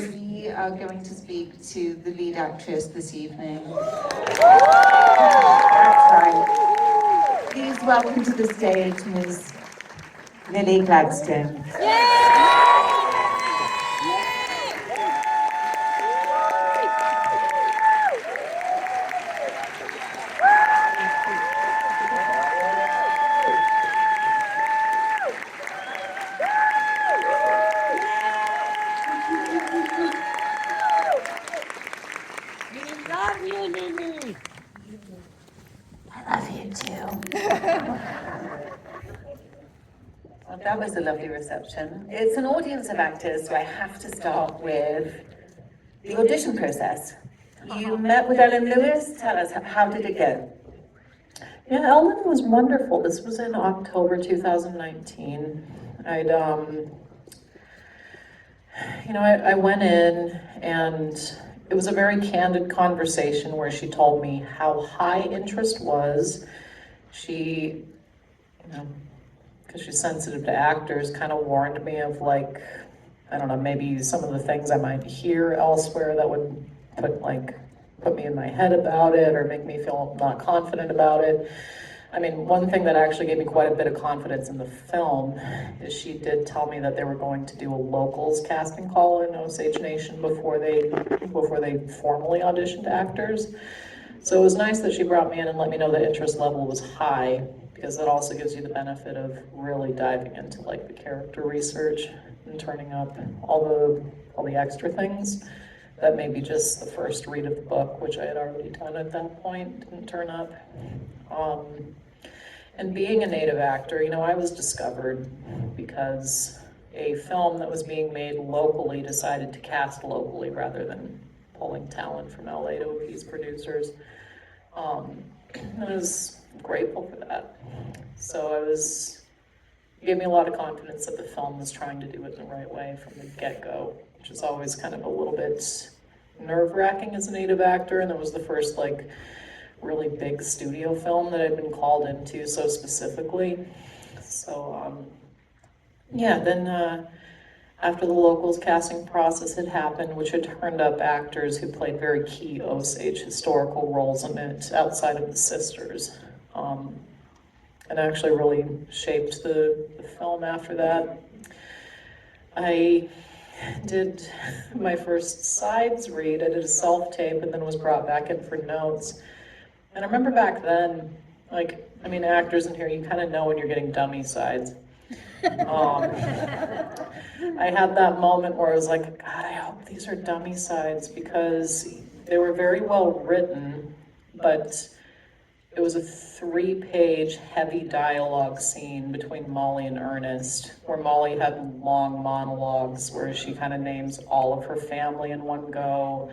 we are going to speak to the lead actress this evening. That's right. Please welcome to the stage Ms. Lily Gladstone. I love you too. Well, that was a lovely reception. It's an audience of actors, so I have to start with the audition process. You met with Ellen Lewis. Tell us, how did it go? Yeah, Ellen was wonderful. This was in October 2019. I went in and it was a very candid conversation where she told me how high interest was. She, because she's sensitive to actors, kind of warned me of maybe some of the things I might hear elsewhere that would put me in my head about it or make me feel not confident about it. I mean, one thing that actually gave me quite a bit of confidence in the film is she did tell me that they were going to do a locals casting call in Osage Nation before they formally auditioned actors. So it was nice that she brought me in and let me know the interest level was high, because it also gives you the benefit of really diving into the character research and turning up all the extra things that maybe just the first read of the book, which I had already done at that point, didn't turn up. And being a native actor, I was discovered because a film that was being made locally decided to cast locally rather than pulling talent from LA to appease producers. And I was grateful for that. So it gave me a lot of confidence that the film was trying to do it in the right way from the get-go, which is always kind of a little bit nerve-wracking as a native actor, and it was the first really big studio film that I'd been called into so specifically. So then after the locals casting process had happened, which had turned up actors who played very key Osage historical roles in it outside of the sisters, and actually really shaped the film after that. I did my first sides read. I did a self-tape and then was brought back in for notes. And I remember back then, actors in here, you kind of know when you're getting dummy sides. I had that moment where I was like, God, I hope these are dummy sides, because they were very well written, but it was a 3-page heavy dialogue scene between Molly and Ernest, where Molly had long monologues where she kind of names all of her family in one go.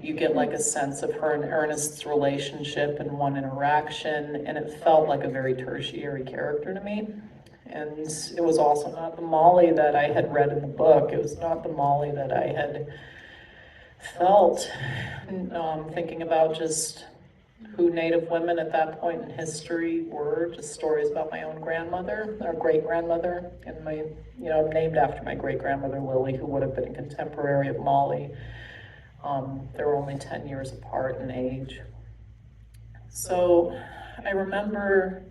You get a sense of her and Ernest's relationship in one interaction, and it felt like a very tertiary character to me. And it was also not the Molly that I had read in the book. It was not the Molly that I had felt thinking about just who Native women at that point in history were, just stories about my own grandmother, or great-grandmother, and I'm named after my great-grandmother Lily, who would have been a contemporary of Molly. They were only 10 years apart in age. So I remember,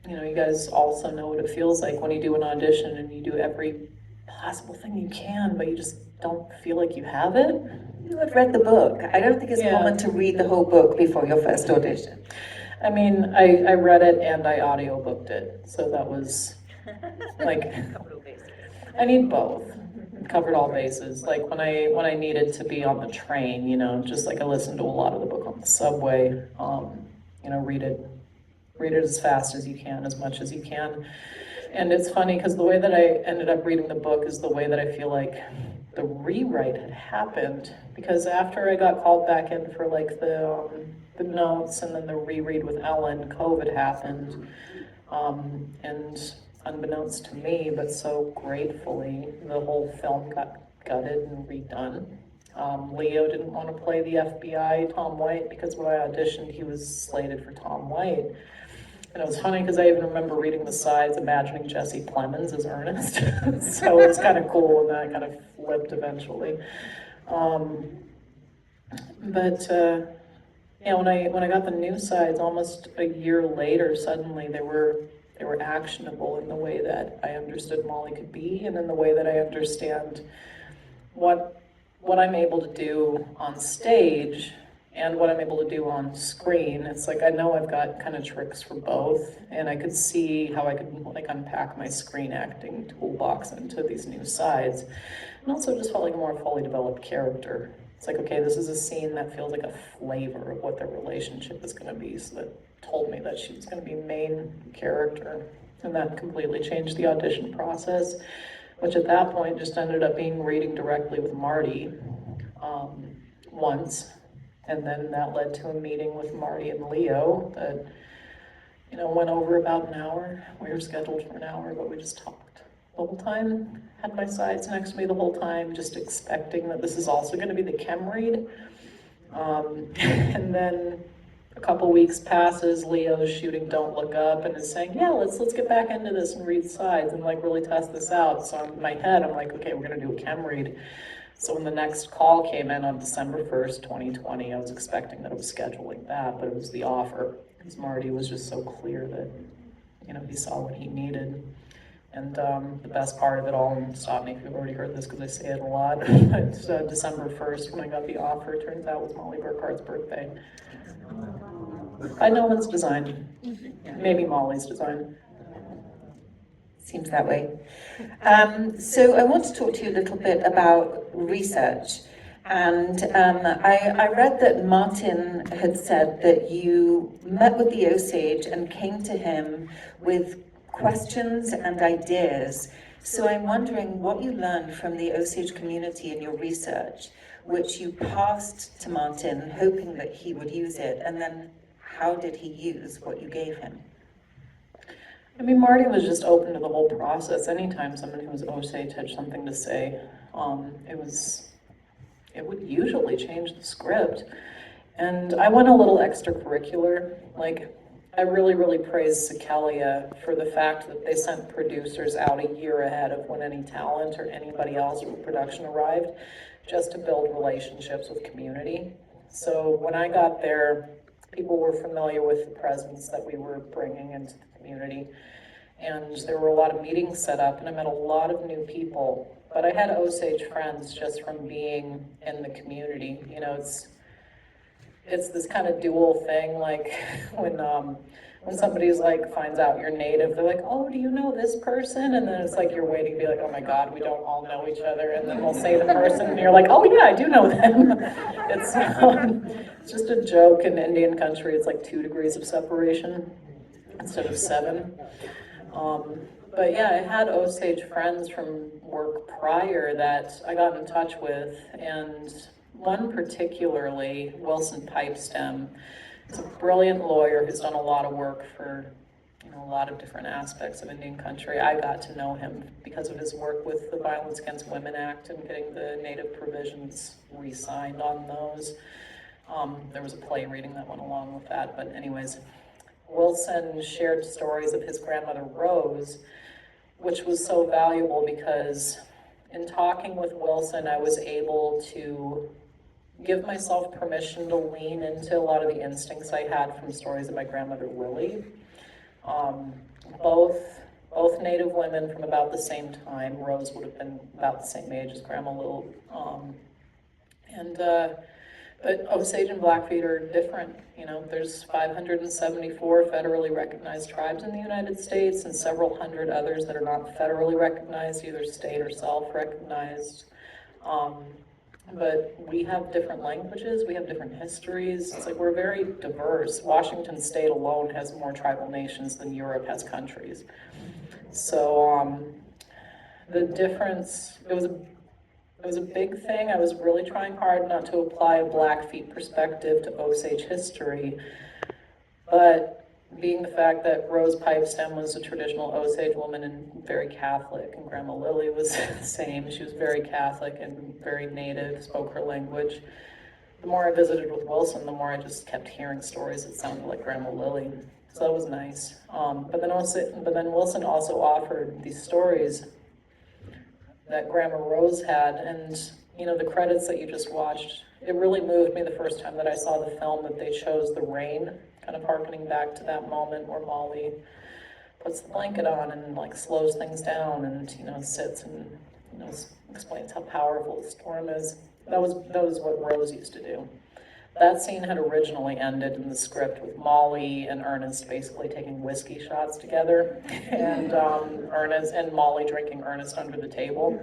you guys also know what it feels like when you do an audition and you do every possible thing you can, but you just don't feel like you have it. You have read the book. I don't think it's common to read the whole book before your first audition. I mean, I read it and I audiobooked it, so that was I need both. Covered all bases. When I needed to be on the train, I listened to a lot of the book on the subway. Read it as fast as you can, as much as you can. And it's funny because the way that I ended up reading the book is the way that I feel like the rewrite had happened, because after I got called back in for the notes and then the reread with Ellen, COVID happened, and unbeknownst to me, but so gratefully, the whole film got gutted and redone. Leo didn't want to play the FBI Tom White, because when I auditioned, he was slated for Tom White. And it was funny because I even remember reading the sides, imagining Jesse Plemons as Ernest. So it's kind of cool, and that kind of flipped eventually. Yeah, when I got the new sides, almost a year later, suddenly they were actionable in the way that I understood Molly could be, and in the way that I understand what I'm able to do on stage and what I'm able to do on screen. It's like I know I've got kind of tricks for both, and I could see how I could like unpack my screen acting toolbox into these new sides, and also just felt like a more fully developed character. It's like, okay, this is a scene that feels like a flavor of what their relationship is going to be, so that told me that she was going to be main character, and that completely changed the audition process, which at that point just ended up being reading directly with Marty once, and then that led to a meeting with Marty and Leo that, you know, went over about an hour. We were scheduled for an hour, but we just talked the whole time. Had my sides next to me the whole time, just expecting that this is also going to be the chem read. And then a couple weeks passes, Leo's shooting Don't Look Up and is saying, yeah, let's get back into this and read sides and like really test this out. So in my head, I'm like, okay, we're gonna do a chem read. So when the next call came in on December 1st, 2020, I was expecting that it was scheduling that, but it was the offer, because Marty was just so clear that, you know, he saw what he needed. And the best part of it all, and stop me if you've already heard this because I say it a lot, but December 1st when I got the offer, it turns out it was Molly Burkhart's birthday. By no one's design. Maybe Molly's design. Seems that way. So I want to talk to you a little bit about research. And I read that Martin had said that you met with the Osage and came to him with questions and ideas. So I'm wondering what you learned from the Osage community in your research, which you passed to Martin, hoping that he would use it, and then how did he use what you gave him? I mean, Marty was just open to the whole process. Anytime someone who was Osage had something to say, it would usually change the script. And I went a little extracurricular. Like, I really, really praise Sikelia for the fact that they sent producers out a year ahead of when any talent or anybody else from production arrived, just to build relationships with community. So when I got there, people were familiar with the presence that we were bringing into the community. And there were a lot of meetings set up, and I met a lot of new people. But I had Osage friends just from being in the community. You know, it's this kind of dual thing, like when somebody's like finds out you're native, they're like, oh, do you know this person? And then it's like you're waiting to be like, oh my God, we don't all know each other. And then they'll say the person, and you're like, oh yeah, I do know them. It's just a joke in Indian country. It's like 2 degrees of separation instead of 7. But yeah, I had Osage friends from work prior that I got in touch with, and one particularly, Wilson Pipestem, is a brilliant lawyer who's done a lot of work for, you know, a lot of different aspects of Indian country. I got to know him because of his work with the Violence Against Women Act and getting the Native provisions re-signed on those. There was a play reading that went along with that, but anyways, Wilson shared stories of his grandmother Rose, which was so valuable because in talking with Wilson, I was able to give myself permission to lean into a lot of the instincts I had from stories of my grandmother Lily. Both Native women from about the same time. Rose would have been about the same age as Grandma Lil. But Osage and Blackfeet are different. You know, there's 574 federally recognized tribes in the United States and several hundred others that are not federally recognized, either state or self-recognized. But we have different languages, we have different histories. It's like we're very diverse. Washington State alone has more tribal nations than Europe has countries. So the difference, it was a big thing. I was really trying hard not to apply a Blackfeet perspective to Osage history, but being the fact that Rose Pipestem was a traditional Osage woman and very Catholic, and Grandma Lily was the same. She was very Catholic and very Native, spoke her language. the more I visited with Wilson, the more I just kept hearing stories that sounded like Grandma Lily. So that was nice. But then Wilson also offered these stories that Grandma Rose had, and the credits that you just watched, it really moved me the first time that I saw the film that they chose the rain, kind of harkening back to that moment where Molly puts the blanket on and like slows things down and sits and explains how powerful the storm is. That was what Rose used to do. That scene had originally ended in the script with Molly and Ernest basically taking whiskey shots together, and Ernest and Molly drinking Ernest under the table.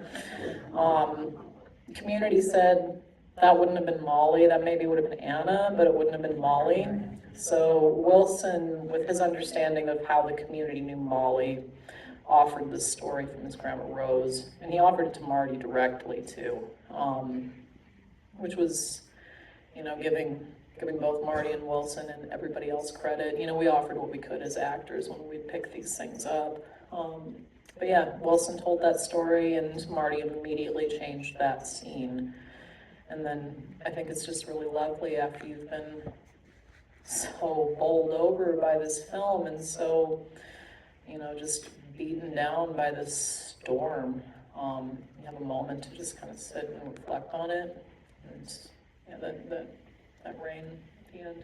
Community said that wouldn't have been Molly, that maybe would have been Anna, but it wouldn't have been Molly. So Wilson, with his understanding of how the community knew Molly, offered this story from his Grandma Rose, and he offered it to Marty directly too, which was, giving both Marty and Wilson and everybody else credit. We offered what we could as actors when we'd pick these things up. But yeah, Wilson told that story, and Marty immediately changed that scene. And then I think it's just really lovely after you've been so bowled over by this film and so, just beaten down by this storm. You have a moment to just kind of sit and reflect on it. And yeah, that rain at the end.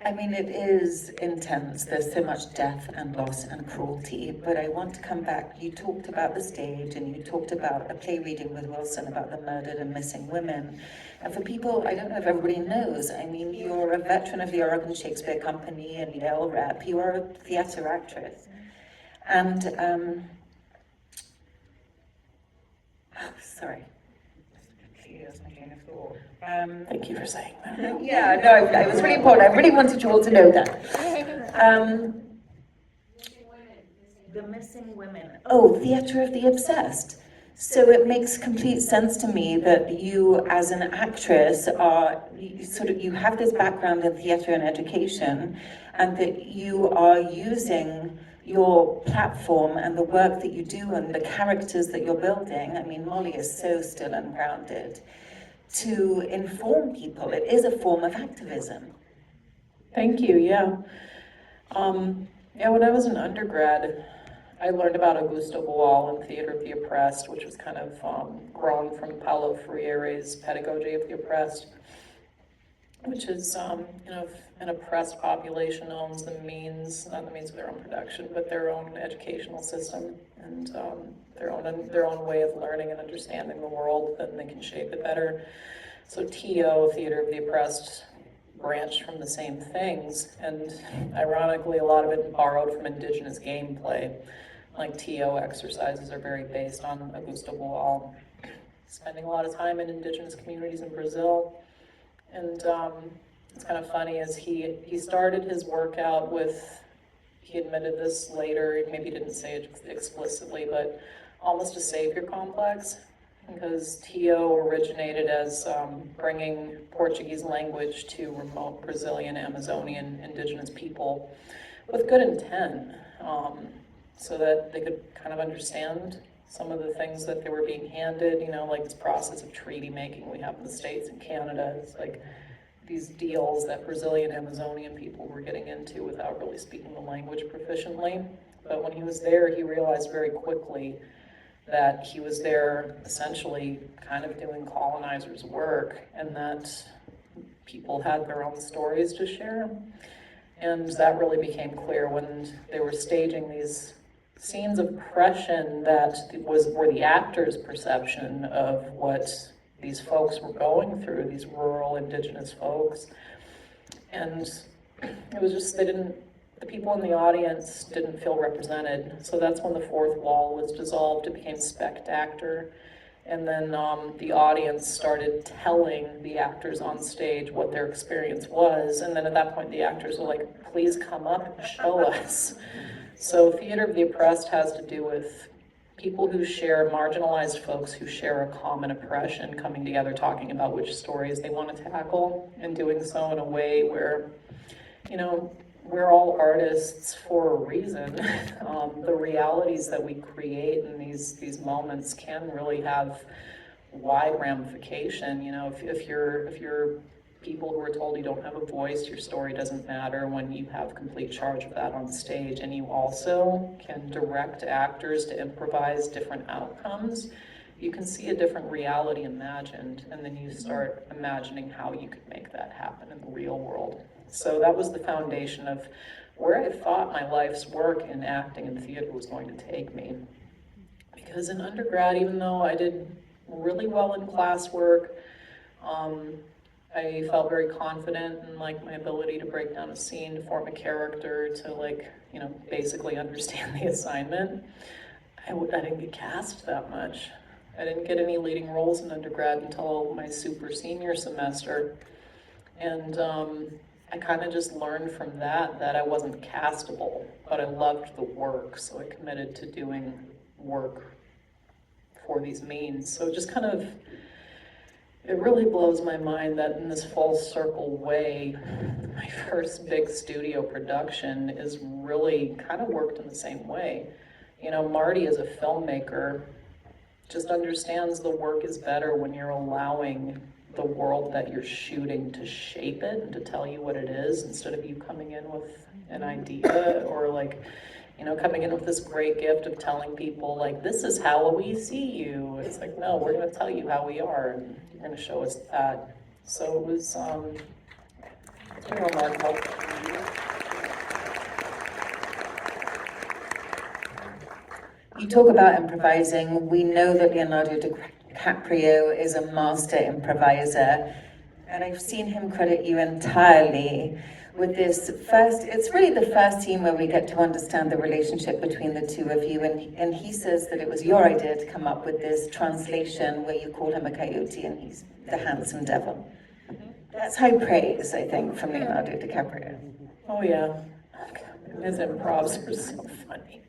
I mean, it is intense. There's so much death and loss and cruelty, but I want to come back. You talked about the stage, and you talked about a play reading with Wilson about the murdered and missing women. And for people, I don't know if everybody knows, I mean, you're a veteran of the Oregon Shakespeare Company and Yale Rep. You are a theater actress. And, sorry. Thank you for saying that. Yeah, no, it was really important. I really wanted you all to know that. The missing women. Oh, Theatre of the Obsessed. So it makes complete sense to me that you, as an actress, you have this background in theatre and education, and that you are using your platform and the work that you do and the characters that you're building. I mean, Molly is so still and grounded, to inform people. It is a form of activism. Thank you, yeah. When I was an undergrad, I learned about Augusto Boal and Theatre of the Oppressed, which was kind of grown from Paulo Freire's Pedagogy of the Oppressed, which is, an oppressed population owns the means, not the means of their own production, but their own educational system and their own way of learning and understanding the world, then they can shape it better. So TO, Theatre of the Oppressed, branched from the same things, and ironically, a lot of it borrowed from indigenous gameplay. Like TO exercises are very based on Augusto Boal, spending a lot of time in indigenous communities in Brazil. And it's kind of funny, as he started his workout with, he admitted this later, maybe didn't say it explicitly, but almost a savior complex, because TO originated as bringing Portuguese language to remote Brazilian, Amazonian indigenous people with good intent, so that they could kind of understand some of the things that they were being handed, like this process of treaty making we have in the States and Canada. It's like these deals that Brazilian, Amazonian people were getting into without really speaking the language proficiently. But when he was there, he realized very quickly that he was there essentially kind of doing colonizers' work, and that people had their own stories to share. And that really became clear when they were staging these scenes of oppression that were the actors' perception of what these folks were going through, these rural indigenous folks. And it was just, the people in the audience didn't feel represented. So that's when the fourth wall was dissolved. It became spectator. And then the audience started telling the actors on stage what their experience was. And then at that point, the actors were like, please come up and show us. So Theatre of the Oppressed has to do with people who share, marginalized folks who share a common oppression, coming together, talking about which stories they want to tackle, and doing so in a way where, we're all artists for a reason. The realities that we create in these moments can really have wide ramification. You know, if you're people who are told you don't have a voice, your story doesn't matter, when you have complete charge of that on stage, and you also can direct actors to improvise different outcomes, you can see a different reality imagined, and then you start imagining how you could make that happen in the real world. So that was the foundation of where I thought my life's work in acting and theater was going to take me. Because in undergrad, even though I did really well in classwork, I felt very confident in like my ability to break down a scene, to form a character, to like, you know, basically understand the assignment. I didn't get cast that much. I didn't get any leading roles in undergrad until my super senior semester. And I kind of just learned from that I wasn't castable, but I loved the work, so I committed to doing work for these means. So just kind of, it really blows my mind that in this full circle way, my first big studio production is really kind of worked in the same way. You know, Marty as a filmmaker just understands the work is better when you're allowing the world that you're shooting to shape it and to tell you what it is, instead of you coming in with an idea or like, you know, coming in with this great gift of telling people like, this is how we see you. It's like, no, we're gonna tell you how we are, and you're gonna show us that. So it was it's been remarkable. You talk about improvising. We know that Leonardo DiCaprio is a master improviser, and I've seen him credit you entirely with this first, it's really the first scene where we get to understand the relationship between the two of you, and he says that it was your idea to come up with this translation where you call him a coyote and he's the handsome devil. That's high praise, I think, from Leonardo DiCaprio. Oh yeah, his improvs are so funny.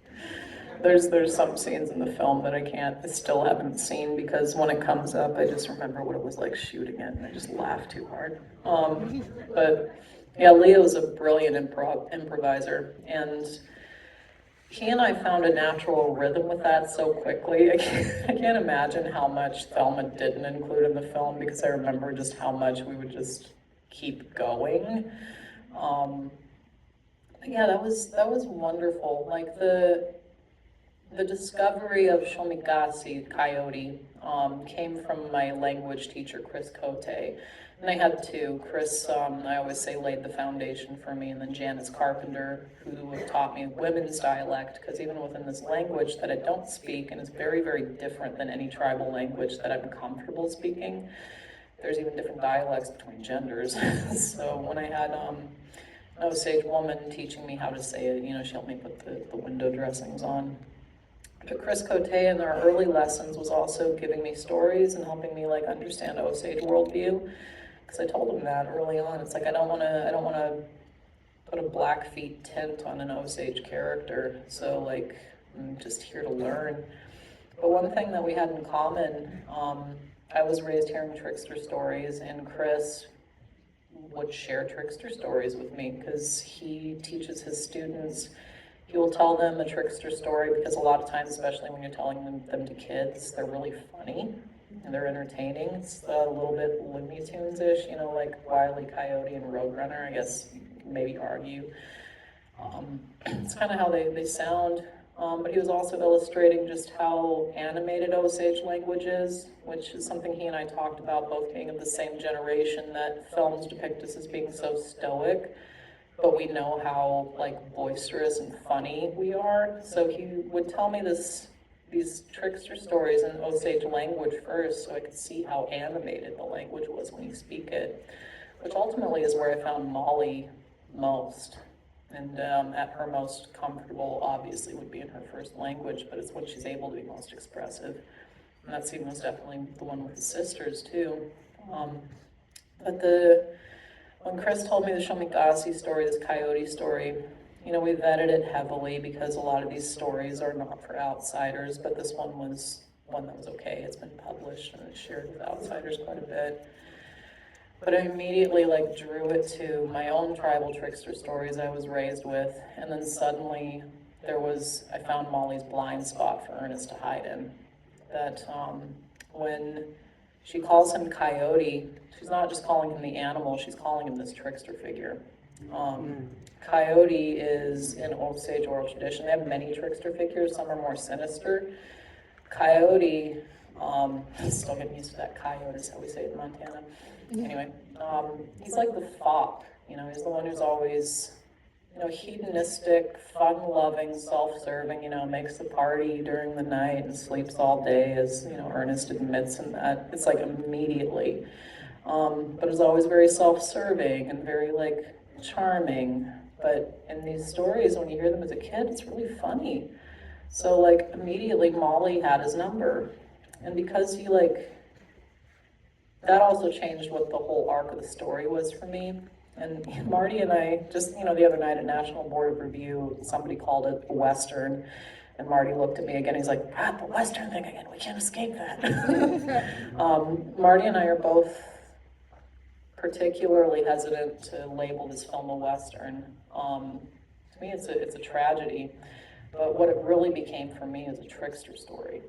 There's some scenes in the film that I still haven't seen, because when it comes up, I just remember what it was like shooting it, and I just laugh too hard. But yeah, Leo's a brilliant improviser, and he and I found a natural rhythm with that so quickly. I can't imagine how much Thelma didn't include in the film, because I remember just how much we would just keep going. Yeah, that was wonderful. Like the discovery of Shomigasi, coyote, came from my language teacher, Chris Cote. And I had two. Chris, I always say, laid the foundation for me, and then Janice Carpenter, who taught me women's dialect, because even within this language that I don't speak, and is very, very different than any tribal language that I'm comfortable speaking, there's even different dialects between genders. So when I had an Osage woman teaching me how to say it, you know, she helped me put the window dressings on. But Chris Cote in our early lessons was also giving me stories and helping me like understand Osage worldview, because I told him that early on. It's like I don't want to put a Blackfeet tint on an Osage character. So like I'm just here to learn. But one thing that we had in common, I was raised hearing trickster stories, and Chris would share trickster stories with me because he teaches his students. He will tell them a trickster story because a lot of times, especially when you're telling them to kids, they're really funny and they're entertaining. It's a little bit Looney Tunes-ish, you know, like Wile E. Coyote and Roadrunner, I guess, maybe argue. It's kind of how they sound. But he was also illustrating just how animated Osage language is, which is something he and I talked about, both being of the same generation, that films depict us as being so stoic, but we know how like boisterous and funny we are. So he would tell me these trickster stories in Osage language first, so I could see how animated the language was when you speak it, which ultimately is where I found Molly most. And at her most comfortable, obviously, would be in her first language, but it's when she's able to be most expressive. And that scene was definitely the one with the sisters, too. But when Chris told me the Shomigasi story, this coyote story, you know, we vetted it heavily because a lot of these stories are not for outsiders, but this one was one that was okay. It's been published and it's shared with outsiders quite a bit. But I immediately like drew it to my own tribal trickster stories I was raised with, and then suddenly I found Molly's blind spot for Ernest to hide in. That when she calls him Coyote. She's not just calling him the animal, she's calling him this trickster figure. Coyote is in Osage oral tradition. They have many trickster figures, some are more sinister. Coyote, still getting used to that coyote is how we say it in Montana. Anyway, he's like the fop, he's the one who's always, hedonistic, fun-loving, self-serving, makes the party during the night and sleeps all day, as, Ernest admits in that. It's like immediately. But is always very self-serving and very, like, charming. But in these stories, when you hear them as a kid, it's really funny. So, like, immediately Molly had his number. And because he, like, that also changed what the whole arc of the story was for me. And Marty and I, just, the other night at National Board of Review, somebody called it a Western. And Marty looked at me again, he's like, the Western thing again, we can't escape that. Marty and I are both particularly hesitant to label this film a Western. To me, it's a tragedy. But what it really became for me is a trickster story.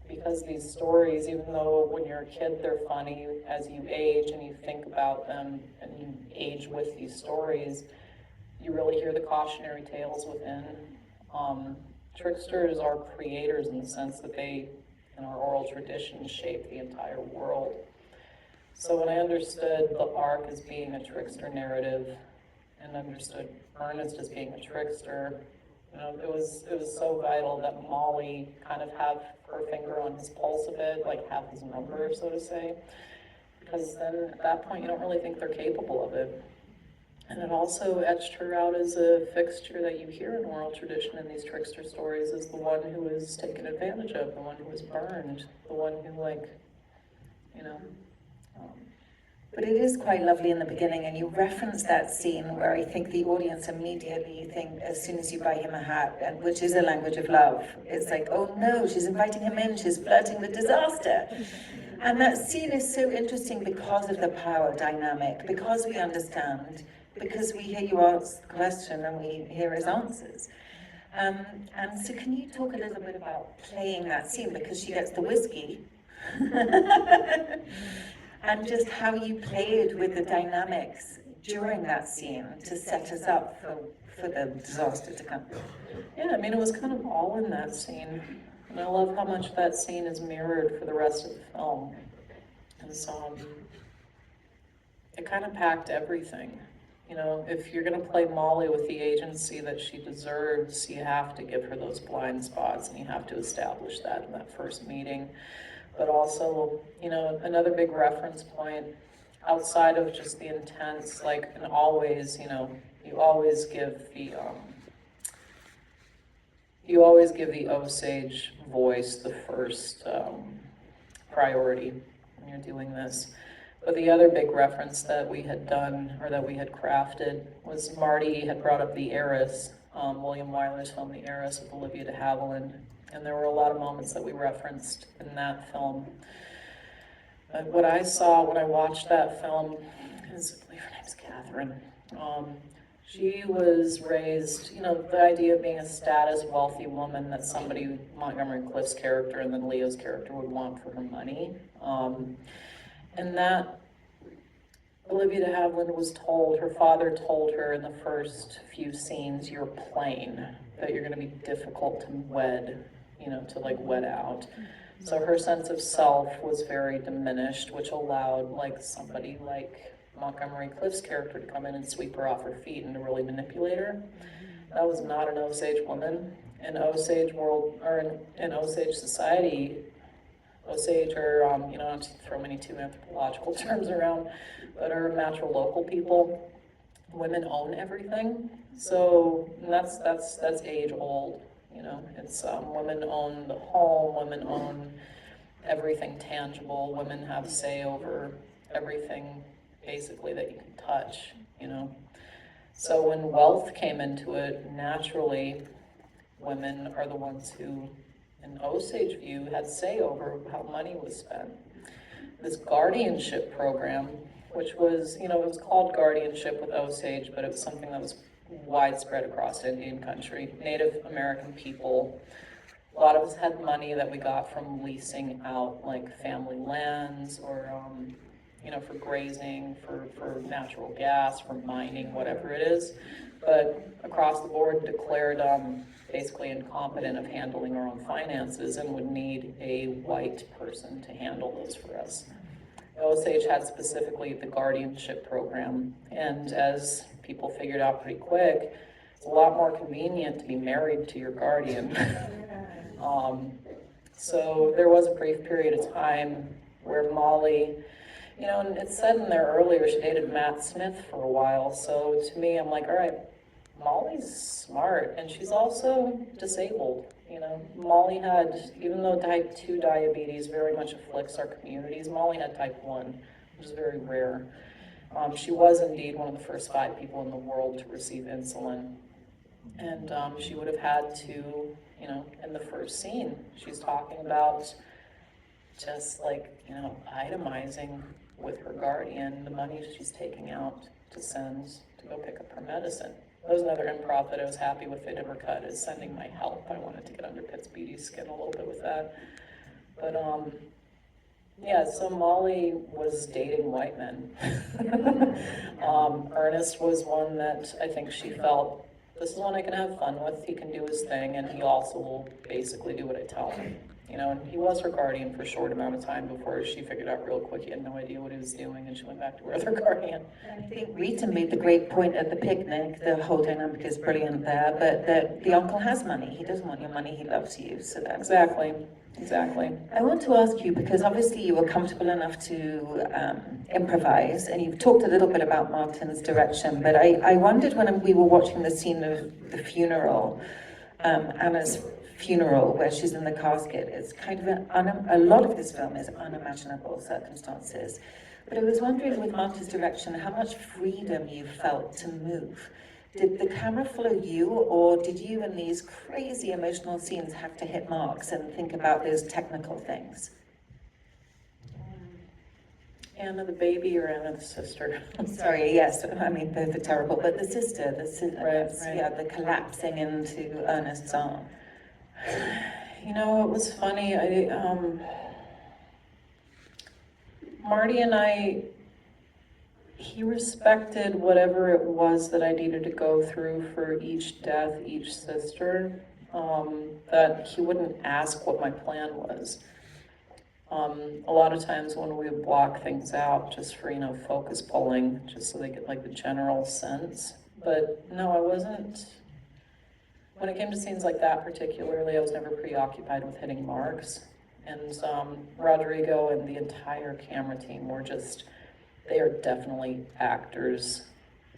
Because these stories, even though when you're a kid they're funny, as you age and you think about them and you age with these stories, you really hear the cautionary tales within. Tricksters are creators in the sense that they, in our oral tradition, shape the entire world. So when I understood the arc as being a trickster narrative and understood Ernest as being a trickster, it was so vital that Molly kind of have her finger on his pulse a bit, like have his number, so to say, because then at that point you don't really think they're capable of it. And it also etched her out as a fixture that you hear in oral tradition in these trickster stories as the one who is taken advantage of, the one who is burned, the one who, like, But it is quite lovely in the beginning, and you reference that scene where I think the audience immediately think, as soon as you buy him a hat, and which is a language of love, it's like, oh no, she's inviting him in, she's flirting with disaster. And that scene is so interesting because of the power dynamic, because we understand, because we hear you ask the question and we hear his answers. And so can you talk a little bit about playing that scene, because she gets the whiskey, and just how you played with the dynamics during that scene to set us up for the disaster to come. Yeah, it was kind of all in that scene. And I love how much that scene is mirrored for the rest of the film. And so it kind of packed everything. If you're going to play Molly with the agency that she deserves, you have to give her those blind spots, and you have to establish that in that first meeting. But also, another big reference point outside of just the intense, like, and always, you always give the Osage voice the first priority when you're doing this. But the other big reference that we had done, or that we had crafted, was Marty had brought up The Heiress, William Wyler's film The Heiress with Olivia de Havilland. And there were a lot of moments that we referenced in that film. But what I saw when I watched that film is, I believe her name's Catherine. She was raised, the idea of being a status, wealthy woman that somebody, Montgomery Clift's character and then Leo's character, would want for her money. And that Olivia de Havilland was told, her father told her in the first few scenes, you're plain, that you're going to be difficult to wed, to like wed out. So her sense of self was very diminished, which allowed like somebody like Montgomery Clift's character to come in and sweep her off her feet and to really manipulate her. That was not an Osage woman. In Osage world, or in Osage society, Osage are, not to throw many too anthropological terms around, but are natural local people. Women own everything. So that's age old. It's women own the home, women own everything tangible, women have say over everything basically that you can touch, So when wealth came into it, naturally, women are the ones who, in Osage view, had say over how money was spent. This guardianship program, which was, it was called guardianship with Osage, but it was something that was widespread across Indian country. Native American people A lot of us had money that we got from leasing out like family lands or, for grazing, for natural gas, for mining, whatever it is. But across the board declared basically incompetent of handling our own finances and would need a white person to handle those for us. Osage had specifically the guardianship program, and as people figured out pretty quick, it's a lot more convenient to be married to your guardian. So there was a brief period of time where Molly, and it said in there earlier, she dated Matt Smith for a while, so to me, I'm like, all right, Molly's smart, and she's also disabled. Molly had, even though type 2 diabetes very much afflicts our communities, Molly had type 1, which is very rare. She was indeed one of the first 5 people in the world to receive insulin. And she would have had to, in the first scene, she's talking about just like, itemizing with her guardian the money she's taking out to send to go pick up her medicine. That was another improv that I was happy with. They never cut, is sending my help. I wanted to get under Pitt's beady skin a little bit with that. But yeah, so Molly was dating white men. Ernest was one that I think she felt, this is one I can have fun with, he can do his thing, and he also will basically do what I tell him. And he was her guardian for a short amount of time before she figured out real quick he had no idea what he was doing, and she went back to her other guardian. I think Rita made the great point at the picnic, the whole dynamic is brilliant there, but that the uncle has money, he doesn't want your money, he loves you, so that's... Exactly. I want to ask you, because obviously you were comfortable enough to improvise, and you've talked a little bit about Martin's direction, but I wondered when we were watching the scene of the funeral, Anna's funeral, where she's in the casket, it's kind of a lot of this film is unimaginable circumstances. But I was wondering, with Martin's direction, how much freedom you felt to move. Did the camera follow you, or did you in these crazy emotional scenes have to hit marks and think about those technical things? Anna the baby or Anna the sister? Sorry, yes, I mean, both are terrible, but the sister, Right. Yeah, the collapsing into Ernest's arm. It was funny, Marty and I, he respected whatever it was that I needed to go through for each death, each sister, that he wouldn't ask what my plan was. A lot of times when we would block things out just for, focus pulling, just so they get like the general sense. But no, I wasn't, when it came to scenes like that particularly, I was never preoccupied with hitting marks. And Rodrigo and the entire camera team were just, they are definitely actors,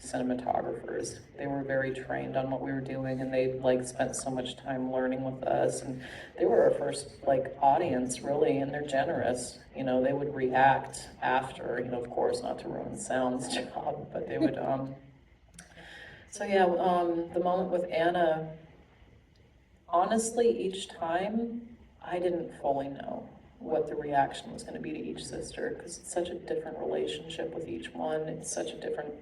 cinematographers. They were very trained on what we were doing, and they spent so much time learning with us, and they were our first audience really, and they're generous. They would react after, of course not to ruin the sound's job, but they would so yeah, the moment with Anna, honestly, each time I didn't fully know what the reaction was going to be to each sister, because it's such a different relationship with each one. It's such a different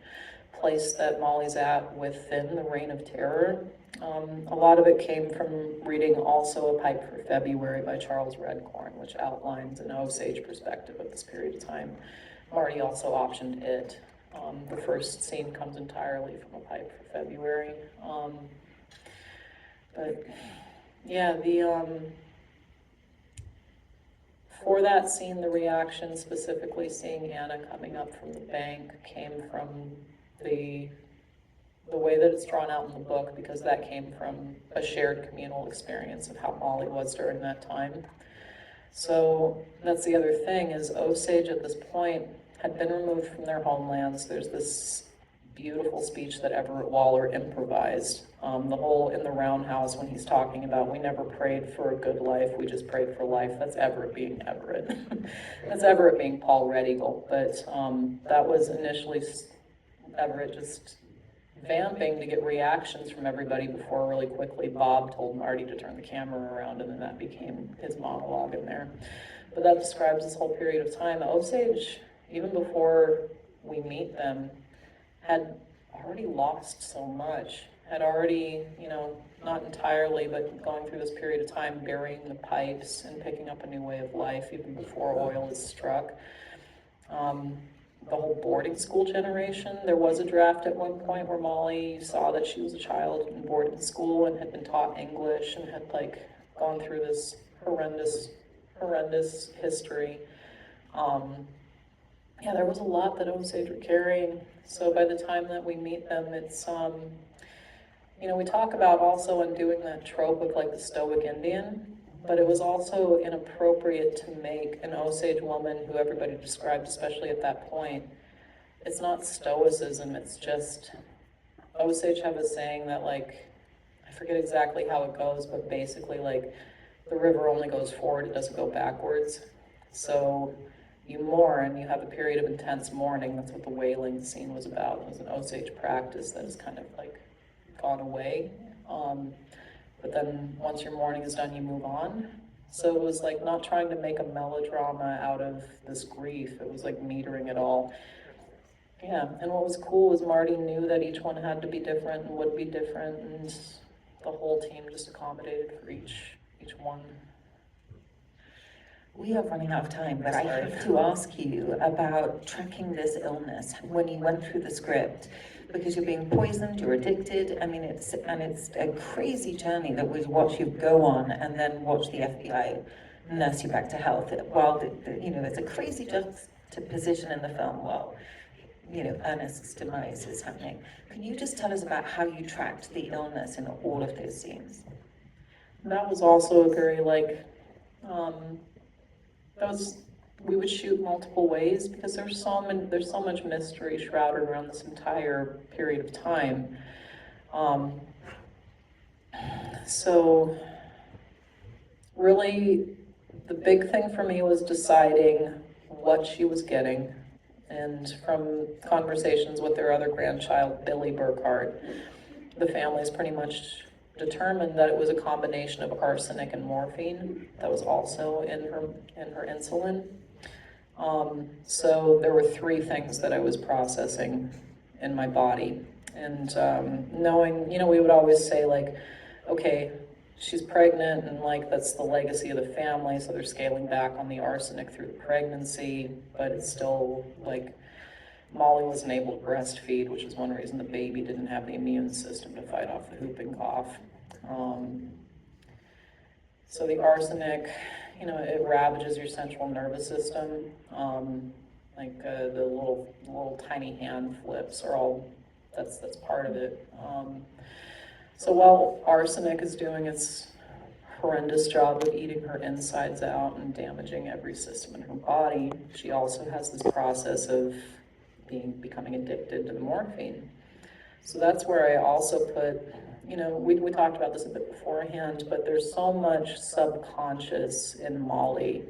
place that Molly's at within the Reign of Terror. A lot of it came from reading also A Pipe for February by Charles Redcorn, which outlines an Osage perspective of this period of time. Marty also optioned it. The first scene comes entirely from A Pipe for February. But yeah, for that scene, the reaction, specifically seeing Anna coming up from the bank, came from the way that it's drawn out in the book, because that came from a shared communal experience of how Molly was during that time. So that's the other thing, is Osage at this point had been removed from their homelands. There's this beautiful speech that Everett Waller improvised. The whole in the roundhouse when he's talking about, we never prayed for a good life, we just prayed for life. That's Everett being Everett. That's Everett being Paul Redigal. But that was initially Everett just vamping to get reactions from everybody before really quickly Bob told Marty to turn the camera around, and then that became his monologue in there. But that describes this whole period of time. Osage, even before we meet them, had already lost so much. had already, not entirely, but going through this period of time, burying the pipes and picking up a new way of life even before oil is struck. The whole boarding school generation, there was a draft at one point where Molly saw that she was a child in boarding school and had been taught English and had gone through this horrendous history. Yeah, there was a lot that Osage were carrying. So by the time that we meet them, it's, we talk about also undoing that trope of the stoic Indian, but it was also inappropriate to make an Osage woman, who everybody described, especially at that point, it's not stoicism, it's just, Osage have a saying that I forget exactly how it goes, but basically the river only goes forward, it doesn't go backwards. So you mourn, you have a period of intense mourning. That's what the wailing scene was about. It was an Osage practice that has kind of gone away. But then once your mourning is done, you move on. So it was not trying to make a melodrama out of this grief. It was metering it all. Yeah, and what was cool was Marty knew that each one had to be different and would be different, and the whole team just accommodated for each one. We are running out of time, but I have to ask you about tracking this illness when you went through the script, because you're being poisoned, you're addicted. I mean, it's a crazy journey that we watch you go on and then watch the FBI nurse you back to health. While it's a crazy juxtaposition in the film while Ernest's demise is happening. Can you just tell us about how you tracked the illness in all of those scenes? That was also a very we would shoot multiple ways because there's so much mystery shrouded around this entire period of time. So really the big thing for me was deciding what she was getting, and from conversations with their other grandchild, Billy Burkhart, the family's pretty much determined that it was a combination of arsenic and morphine that was also in her insulin. So there were three things that I was processing in my body, and knowing, we would always say okay, she's pregnant and that's the legacy of the family, so they're scaling back on the arsenic through the pregnancy, but it's still Molly wasn't able to breastfeed, which is one reason the baby didn't have the immune system to fight off the whooping cough. So the arsenic, it ravages your central nervous system. The little tiny hand flips are all, that's part of it. So while arsenic is doing its horrendous job of eating her insides out and damaging every system in her body, she also has this process of becoming addicted to the morphine. So that's where I also put, we talked about this a bit beforehand, but there's so much subconscious in Molly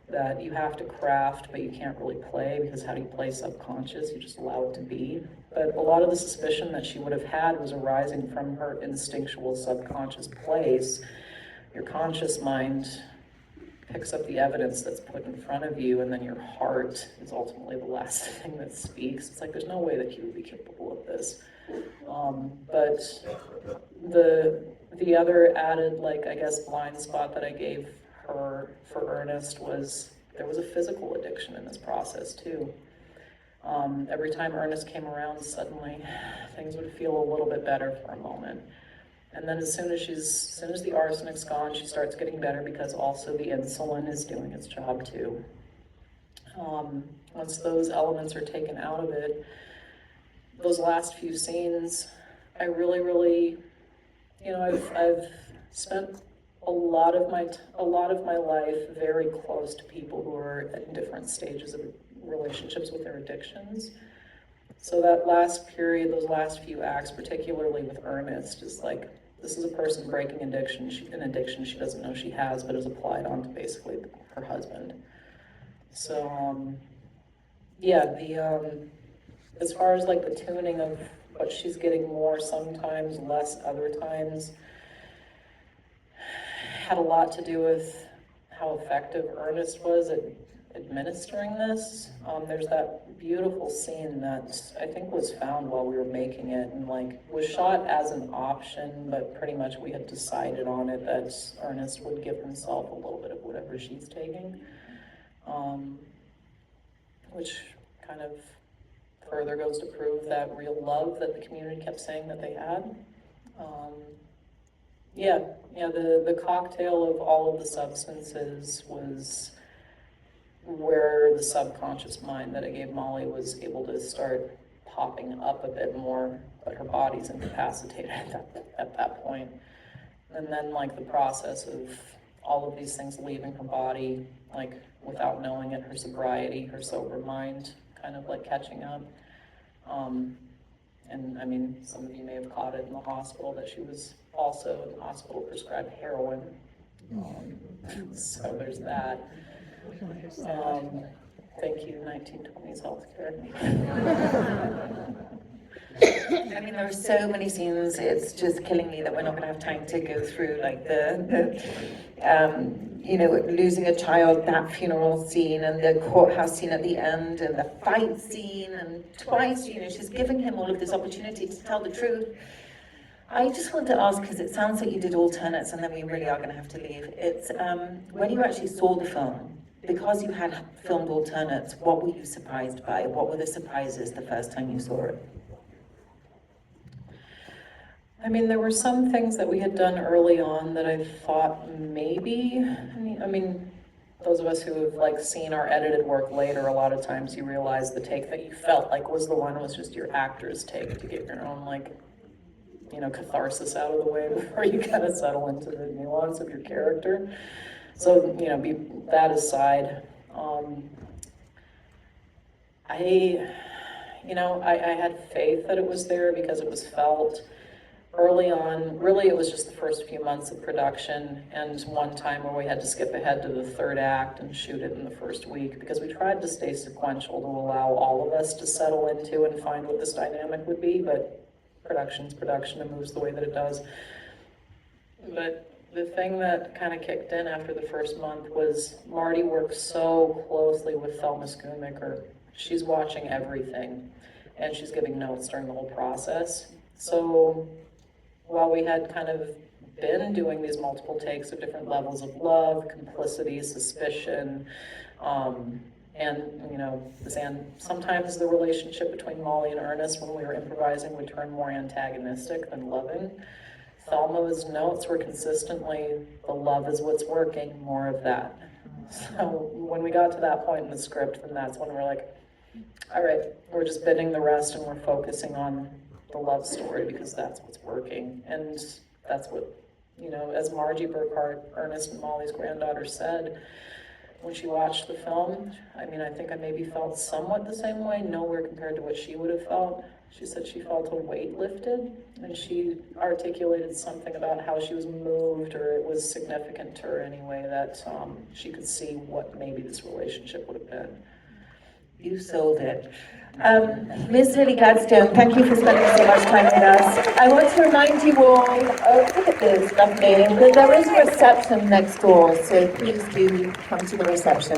that you have to craft, but you can't really play, because how do you play subconscious? You just allow it to be. But a lot of the suspicion that she would have had was arising from her instinctual subconscious place. Your conscious mind picks up the evidence that's put in front of you, and then your heart is ultimately the last thing that speaks. It's there's no way that he would be capable of this. But the other added, I guess, blind spot that I gave her for Ernest was there was a physical addiction in this process too. Every time Ernest came around, suddenly things would feel a little bit better for a moment. And then as soon as the arsenic's gone, she starts getting better because also the insulin is doing its job too. Once those elements are taken out of it, those last few scenes, I really, I've spent a lot of my life very close to people who are at different stages of relationships with their addictions. So that last period, those last few acts, particularly with Ernest, is this is a person breaking an addiction she doesn't know she has, but is applied onto basically her husband. So, as far as the tuning of what she's getting more sometimes, less other times, had a lot to do with how effective Ernest was at administering this. There's that beautiful scene that I think was found while we were making it and like was shot as an option, but pretty much we had decided on it that Ernest would give himself a little bit of whatever she's taking, which kind of further goes to prove that real love that the community kept saying that they had. The cocktail of all of the substances was where the subconscious mind that I gave Molly was able to start popping up a bit more, but her body's incapacitated at that point. And then like the process of all of these things leaving her body, like without knowing it, her sobriety, her sober mind, kind of like catching up. And I mean, some of you may have caught it in the hospital that she was also in the hospital prescribed heroin. So there's that. Thank you, 1920s healthcare. I mean, there are so many scenes, it's just killing me that we're not going to have time to go through, like losing a child, that funeral scene, and the courthouse scene at the end, and the fight scene, and twice, she's giving him all of this opportunity to tell the truth. I just want to ask, because it sounds like you did alternates, and then we really are going to have to leave. It's when you actually saw the film, because you had filmed alternates, what were you surprised by? What were the surprises the first time you saw it? I mean, there were some things that we had done early on that I thought maybe, I mean, those of us who have like seen our edited work later, a lot of times you realize the take that you felt like was the one was just your actor's take to get your own catharsis out of the way before you kind of settle into the nuance of your character. So, be that aside, I had faith that it was there because it was felt early on. Really, it was just the first few months of production and one time where we had to skip ahead to the third act and shoot it in the first week because we tried to stay sequential to allow all of us to settle into and find what this dynamic would be, but production's production and moves the way that it does. But the thing that kind of kicked in after the first month was Marty works so closely with Thelma Schoonmaker. She's watching everything and she's giving notes during the whole process. So while we had kind of been doing these multiple takes of different levels of love, complicity, suspicion, sometimes the relationship between Molly and Ernest when we were improvising would turn more antagonistic than loving. Thelma's notes were consistently, the love is what's working, more of that. So when we got to that point in the script, then that's when we're like, all right, we're just bending the rest and we're focusing on the love story because that's what's working. And that's what, as Margie Burkhart, Ernest and Molly's granddaughter said, when she watched the film, I think I maybe felt somewhat the same way, nowhere compared to what she would have felt. She said she felt a weight lifted, and she articulated something about how she was moved, or it was significant to her anyway, that she could see what maybe this relationship would have been. You sold it. Ms. Lily Gladstone, thank you for spending so much time with us. I want to remind you all, look at this, lovely, that there is a reception next door, so please do come to the reception.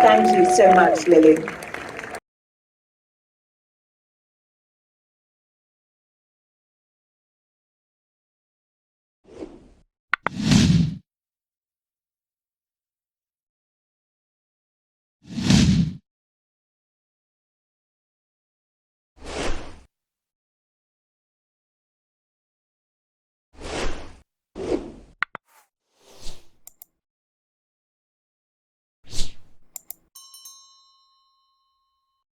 Thank you so much, Lily.